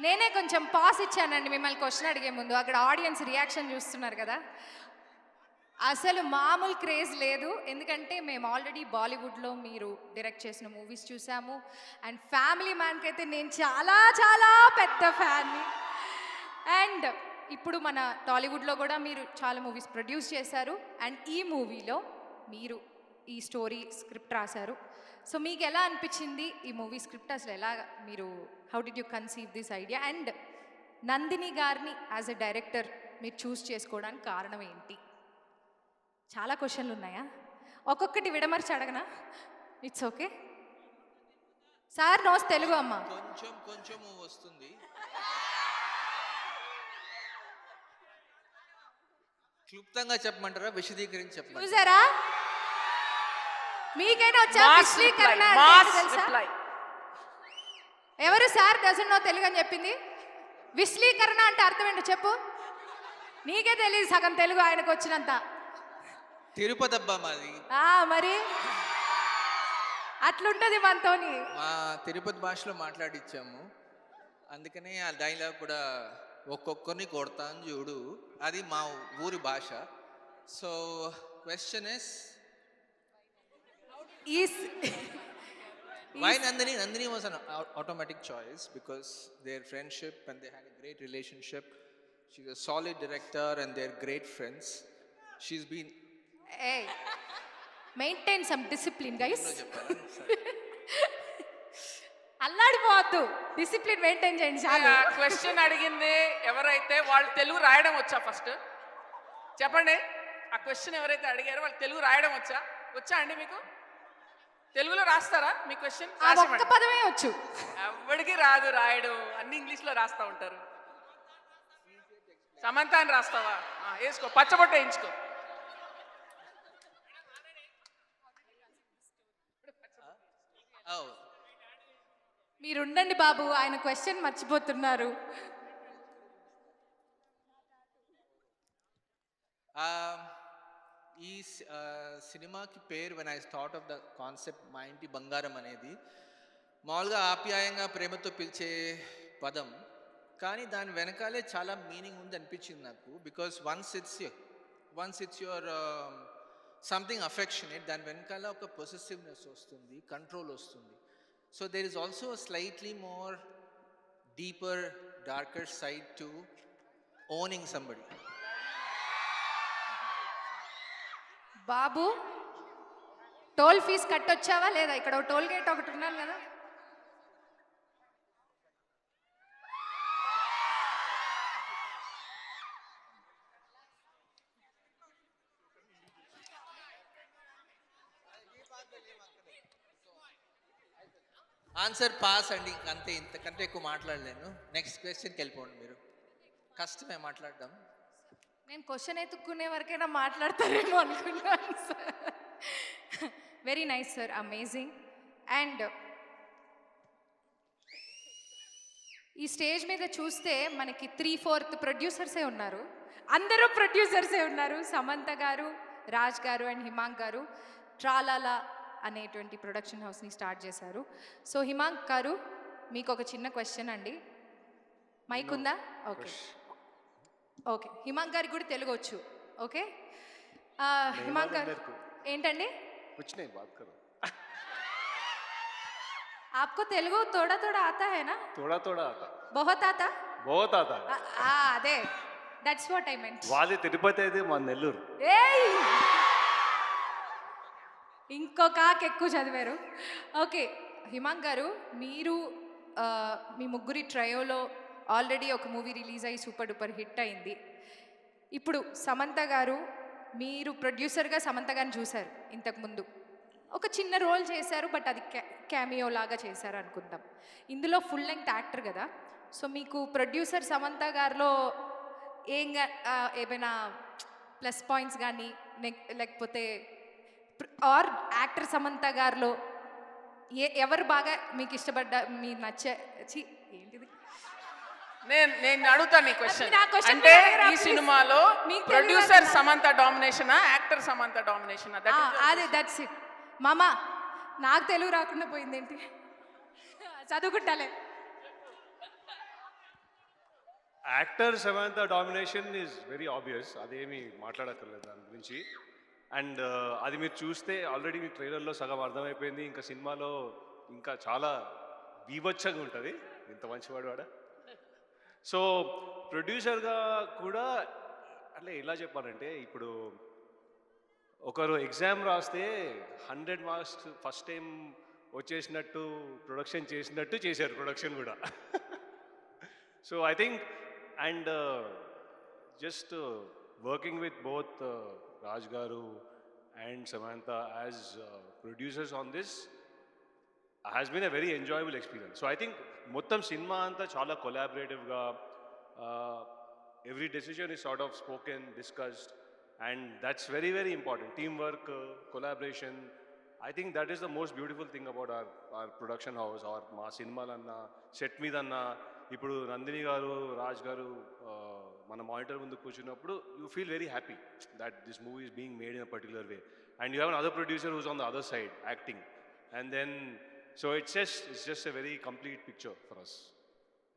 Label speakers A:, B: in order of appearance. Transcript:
A: నేనే కొంచెం పాస్ ఇచ్చానండి మిమ్మల్ని క్వశ్చన్ అడిగే ముందు. అక్కడ ఆడియన్స్ రియాక్షన్ చూస్తున్నారు కదా, అసలు మామూలు క్రేజ్ లేదు. ఎందుకంటే మేము ఆల్రెడీ బాలీవుడ్లో మీరు డైరెక్ట్ చేసిన మూవీస్ చూసాము. అండ్ ఫ్యామిలీ మ్యాన్కి అయితే నేను చాలా చాలా పెద్ద ఫ్యాన్ని. అండ్ ఇప్పుడు మన టాలీవుడ్లో కూడా మీరు చాలా మూవీస్ ప్రొడ్యూస్ చేశారు. అండ్ ఈ మూవీలో మీరు ఈ స్టోరీ స్క్రిప్ట్ రాశారు. సో మీకు ఎలా అనిపించింది ఈ మూవీ స్క్రిప్ట్? అసలు ఎలా మీరు how did you conceive this idea? And Nandini గారిని యాజ్ ఎ డైరెక్టర్ మీరు చూస్ చేసుకోవడానికి కారణం ఏంటి? చాలా క్వశ్చన్లు ఉన్నాయా? ఒక్కొక్కటి విడమర్చి అడగనా? It's okay sir. Knows Telugu అమ్మ
B: కొంచెం కొంచెం వస్తుంది. క్లుప్తంగా చెప్పమంటారా, విశదీకరించి చెప్పమంటారా?
A: చూసారా, మీకైనా వచ్చా విశ్లీకరణ? ఎవరు సార్ డజన్ నో తెలుగు అని చెప్పింది? విశ్లీకరణ అంటే అర్థం ఏంటో చెప్పు. నీకే తెలియదు సగం తెలుగు ఆయనకు వచ్చినంత.
B: తిరుపతి అబ్బా మాది.
A: మరి అట్లుంటది మనతోని.
B: మా తిరుపతి భాషలో మాట్లాడిచ్చాము, అందుకనే ఆ డైలాగ్ కూడా ఒక్కొక్కరిని కొడతాను చూడు, అది మా ఊరి భాష. So question is why Nandini? Nandini was an automatic choice because their friendship and they had a great relationship. She's a solid director and they're great friends. She's been
A: maintain some discipline guys. అల్లాడిపోవద్దు, discipline maintain చేయండి చాలు.
C: Question అడిగింది ఎవరైతే వాళ్ళు తెలుగు రాయడం వచ్చా? First చెప్పండి. ఆ క్వశ్చన్ ఎవరైతే అడిగారో వాళ్ళు తెలుగు రాయడం వచ్చా అండి? మీకు తెలుగులో రాస్తారా మీ క్వశ్చన్?
A: ఒక్క పదమే వచ్చు.
C: ఎవరికి రాదు రాయడం, అన్ని ఇంగ్లీష్లో రాస్తా ఉంటారు. సమంత అని రాస్తావా? వేసుకో, పచ్చబొట్ట వేయించుకో.
A: మీరుండండి బాబు, ఆయన క్వశ్చన్ మర్చిపోతున్నారు.
B: ఈ సినిమాకి పేరు when I thought of the concept మా ఇంటి బంగారం అనేది మామూలుగా ఆప్యాయంగా ప్రేమతో పిలిచే పదం, కానీ దాని వెనకాలే చాలా మీనింగ్ ఉంది అనిపించింది నాకు. Because once it's your something affectionate, దాని వెనకాల ఒక పొసెసివ్నెస్ వస్తుంది, కంట్రోల్ వస్తుంది. So there is also slightly more deeper darker side to owning somebody.
A: బాబు టోల్ ఫీజు కట్టొచ్చావా లేదా? ఇక్కడ టోల్ గేట్ ఒకటి ఉన్నాను కదా.
B: ఆన్సర్ పాస్ అండి, అంతే. ఇంతకంటే ఎక్కువ మాట్లాడలేను. నెక్స్ట్ క్వశ్చన్కి వెళ్ళిపోండి. మీరు కష్టమే మాట్లాడడం.
A: నేను క్వశ్చన్ ఎత్తుక్కునే వరకైనా మాట్లాడతారేమో అనుకున్నాను sir. Very nice sir, amazing. And ఈ స్టేజ్ మీద చూస్తే మనకి 3/4 ప్రొడ్యూసర్సే ఉన్నారు. అందరూ ప్రొడ్యూసర్సే ఉన్నారు. సమంత గారు, రాజ్ గారు అండ్ హిమాంక్ గారు ట్రాలాలా అనేటువంటి ప్రొడక్షన్ హౌస్ని స్టార్ట్ చేశారు. సో హిమాంక్ గారు, మీకు ఒక చిన్న క్వశ్చన్ అండి. మైక్ ఉందా? Okay okay. హిమాంక్ గారికి కూడా తెలుగు వచ్చు. ఓకే హిమాంక్ గారు ఏంటండి? आपको तेलुगु थोड़ा थोड़ा आता है ना?
D: थोड़ा थोड़ा आता.
A: बहुत आता?
D: बहुत आता.
A: అదే, దట్స్ వాట్ ఐ మెంట్.
D: వాది తిరుపతి అయితే మా నెల్లూరు.
A: ఏయ్, ఇంకొక ఎక్కువ చదివారు. ఓకే హిమాంక్ గారు, మీరు మీ ముగ్గురి ట్రయోలో ఆల్రెడీ ఒక మూవీ రిలీజ్ అయ్యి సూపర్ డూపర్ హిట్ అయింది. ఇప్పుడు సమంత గారు, మీరు ప్రొడ్యూసర్గా సమంత గారిని చూశారు ఇంతకుముందు. ఒక చిన్న రోల్ చేశారు, బట్ అది క్యామియో లాగా చేశారు అనుకుందాం. ఇందులో ఫుల్ లెంగ్త్ యాక్టర్ కదా. సో మీకు ప్రొడ్యూసర్ సమంత గారిలో ఏమైనా ప్లస్ పాయింట్స్ కానీ లేకపోతే ఆర్ యాక్టర్ సమంత గారిలో ఎవరు బాగా మీకు ఇష్టపడ్డ, మీ నచ్చి ఏంటిది?
C: నేను అడుగుతాను నీ క్వశ్చన్. అంటే ఈ సినిమాలో ప్రొడ్యూసర్ సమంత డామినేషనా, యాక్టర్ సమంత డామినేషనా?
A: అదే, దట్స్ ఇట్. మామ, నాకు తెలుగు రాకుండా పోయిందేంటి? చదువుకుంటాలే.
D: Actor Samantha domination is very obvious, అదేమి మాట్లాడక్కర్లేదు దాని గురించి. అండ్ అది మీరు చూస్తే ఆల్రెడీ మీ ట్రైలర్లో సగం అర్థమైపోయింది, ఇంకా సినిమాలో ఇంకా చాలా బీభత్సంగా ఉంటుంది. ఇంత మంచివాడు వాడ. సో ప్రొడ్యూసర్గా కూడా అంటే ఎలా చెప్పాలంటే, ఇప్పుడు ఒకరు ఎగ్జామ్ రాస్తే 100 మార్క్స్ ఫస్ట్ టైం వచ్చేసినట్టు ప్రొడక్షన్ చేసినట్టు చేశారు ప్రొడక్షన్ కూడా. So I think and just working with both Raj garu and Samantha as producers on this has been a very enjoyable experience. So I think మొత్తం సినిమా అంతా చాలా కొలాబరేటివ్గా, every decision is sort of spoken, discussed, and that's very very important. Team work, collaboration, I think that is the most beautiful thing about our production house, or మా సినిమాలన్నా set మీదన్నా. ఇప్పుడు నందిని గారు, రాజ్ గారు మన monitor ముందు కూర్చున్నప్పుడు you feel very happy that this movie is being made in a particular way, and you have an other producer who's on the other side acting, and then so it's just a very complete picture for us.